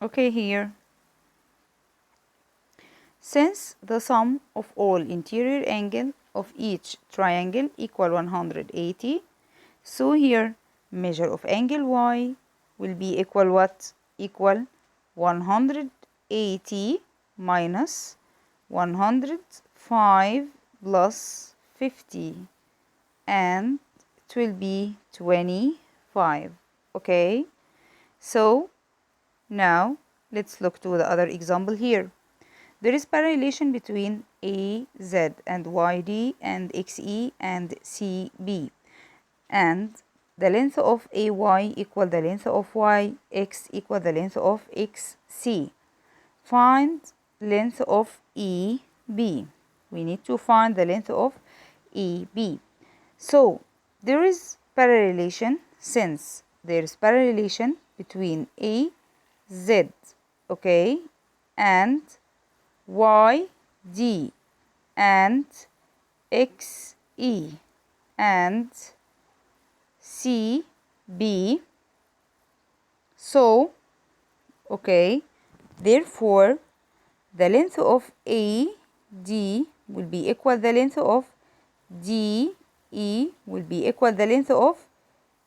Okay, here. Since the sum of all interior angle of each triangle equal 180, so here measure of angle Y will be equal what? Equal 180 minus 105 plus 50, and it will be 25. Okay, so now let's look to the other example here. There is parallelation between AZ and YD and XE and CB, and the length of AY equal the length of YX equal the length of XC. Find length of EB. We need to find the length of EB. So there is parallelation, since there is parallelation between AZ, okay, and YD and XE and CB. So, okay, therefore, the length of AD will be equal the length of DE will be equal the length of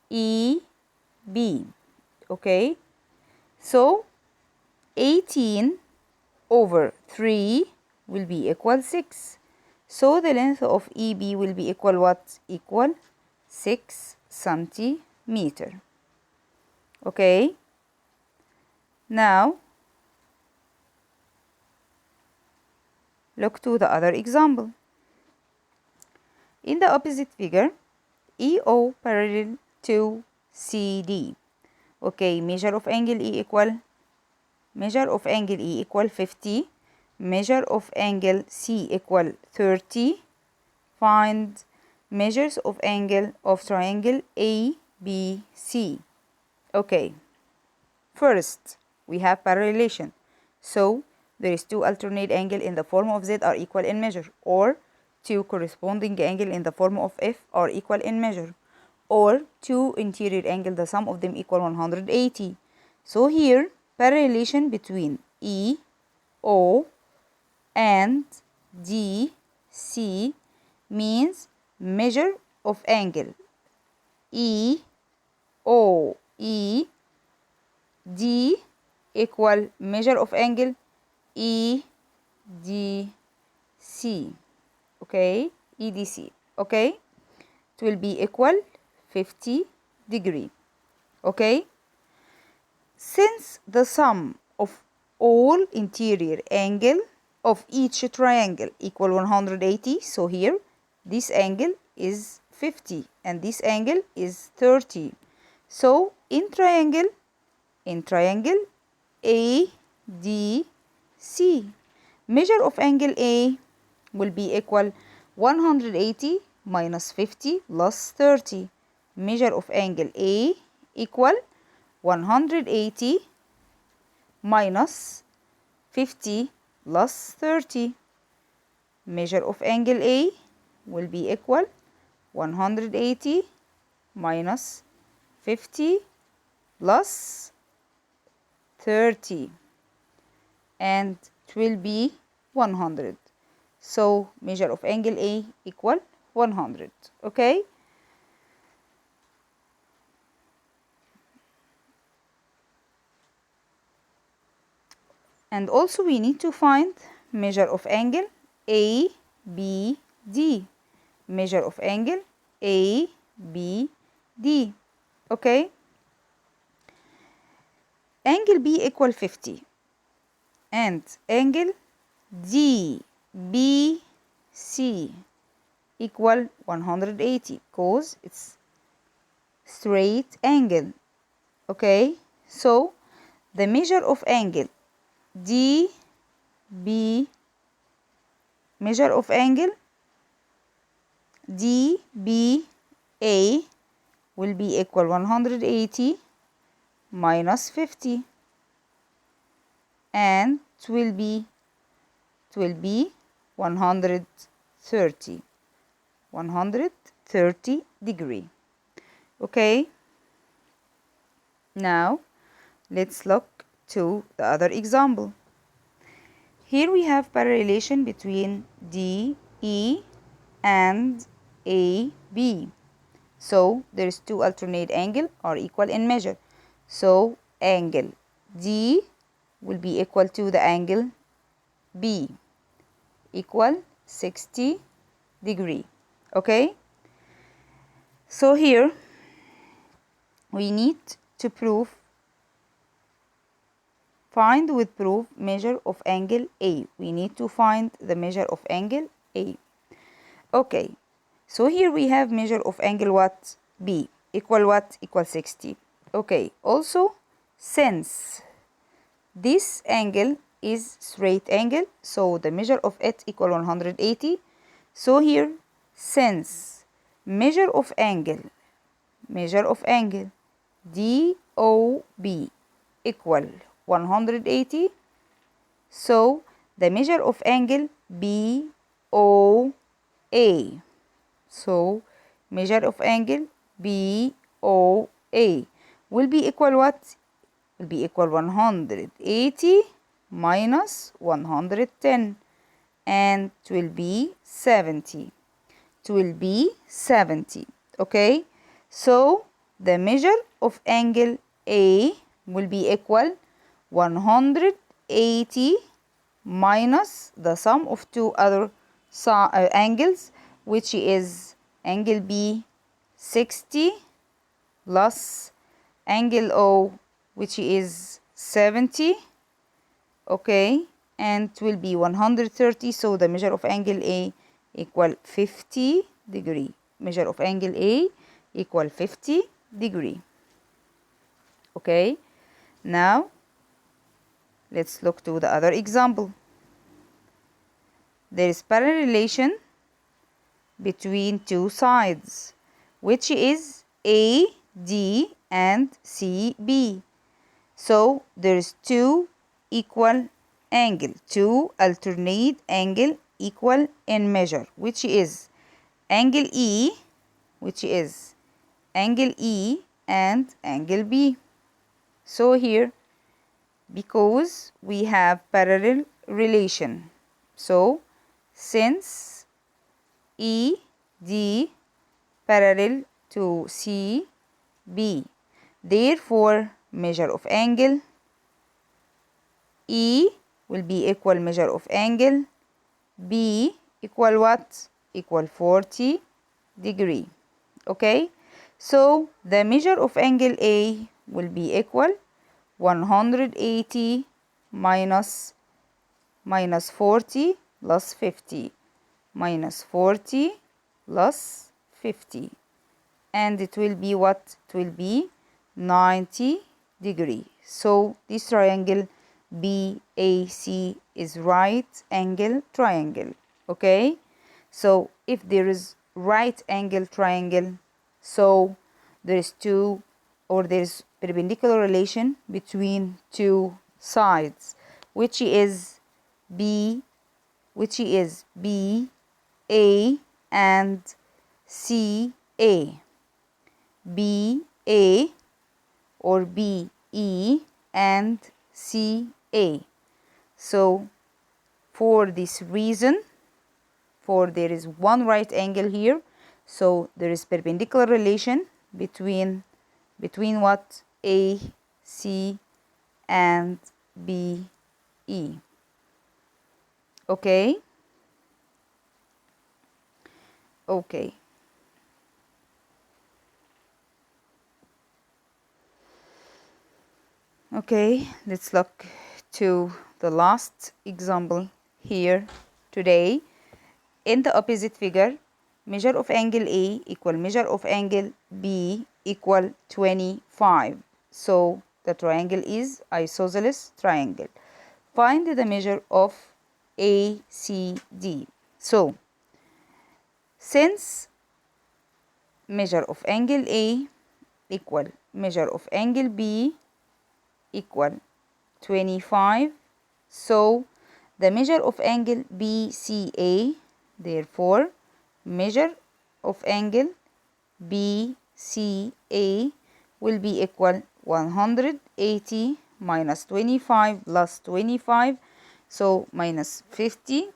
EB. Okay, so 18 over 3 will be equal 6. So the length of EB will be equal what? Equal 6 centimeter. Okay, now look to the other example. In the opposite figure, EO parallel to CD. Okay, measure of angle E equal 50, measure of angle C equal 30. Find measures of angle of triangle ABC. Okay, first we have parallelation, so there is two alternate angle in the form of Z are equal in measure, or two corresponding angle in the form of F are equal in measure, or two interior angle the sum of them equal 180. So here parallelation between EO and DC means measure of angle EOED equal measure of angle EDC. Okay, EDC. Okay, it will be equal 50 degree. Okay, since the sum of all interior angle of each triangle equal 180, so here this angle is 50 and this angle is 30. So in triangle ADC, measure of angle A will be equal 180 minus 50 plus 30. Measure of angle A equal 180 minus 50 plus 30. Measure of angle A will be equal 180 minus 50 plus 30, and it will be 100. So measure of angle A equal 100. Okay, and also we need to find measure of angle ABD. Measure of angle ABD. Okay, angle B equal 50 and angle DBC equal 180 because it's straight angle. Okay, so the measure of angle DBA will be equal 180 minus 50, and it will be 130 degree. Okay, now let's look to the other example. Here we have parallel relation between DE and AB. So there's two alternate angles are equal in measure. So angle D will be equal to the angle B, equal 60 degree. Okay? So here we need to find with proof measure of angle A. We need to find the measure of angle A. Okay, so here we have measure of angle what? B, equal what? Equal 60. Okay, also since this angle is straight angle, so the measure of it equal 180. So here, since measure of angle DOB equal 180, so the measure of angle BOA. So measure of angle BOA will be equal what? Will be equal 180 minus 110, and it will be 70. It will be 70. Okay, so the measure of angle A will be equal 180 minus the sum of two other angles, which is angle B 60 plus angle O, which is 70. Okay, and it will be 130. So the measure of angle A equal 50 degree. Measure of angle A equal 50 degree. Okay, now let's look to the other example. There is parallel relation between two sides, which is AD and CB. So there is two equal angle, two alternate angle equal in measure, which is angle E, and angle B. So here, because we have parallel relation, so since ED parallel to CB, therefore measure of angle E will be equal measure of angle B equal what? Equal 40 degree. Okay, so the measure of angle A will be equal 180 minus 40 plus 50, minus 40 plus 50, and it will be what? It will be 90 degree. So this triangle BAC is right angle triangle. Okay, so if there is right angle triangle, so there is perpendicular relation between two sides, which is B A and CA, BA or BE and CA. So for this reason, there is one right angle here, so there is perpendicular relation between what? A, C and B, E. Okay, okay. Okay, let's look to the last example here today. In the opposite figure, measure of angle A equal measure of angle B equal 25. So the triangle is isosceles triangle. Find the measure of ACD. So since measure of angle A equal measure of angle B equal 25, so the measure of angle BCA, therefore measure of angle BCA will be equal 180 minus 25 plus 25, so minus 50.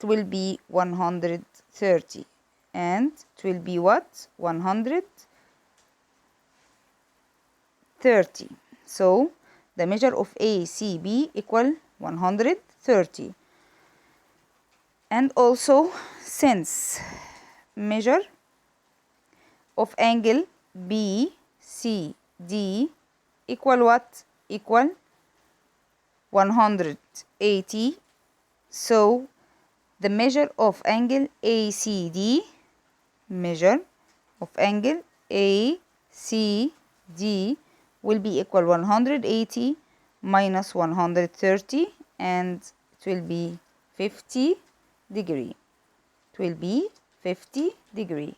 It will be 130, and it will be what? 130. So the measure of ACB equal 130. And also, since measure of angle BCD equal what? Equal 180. So the measure of angle ACD, measure of angle ACD will be equal 180 minus 130, and it will be 50 degree. It will be 50 degree.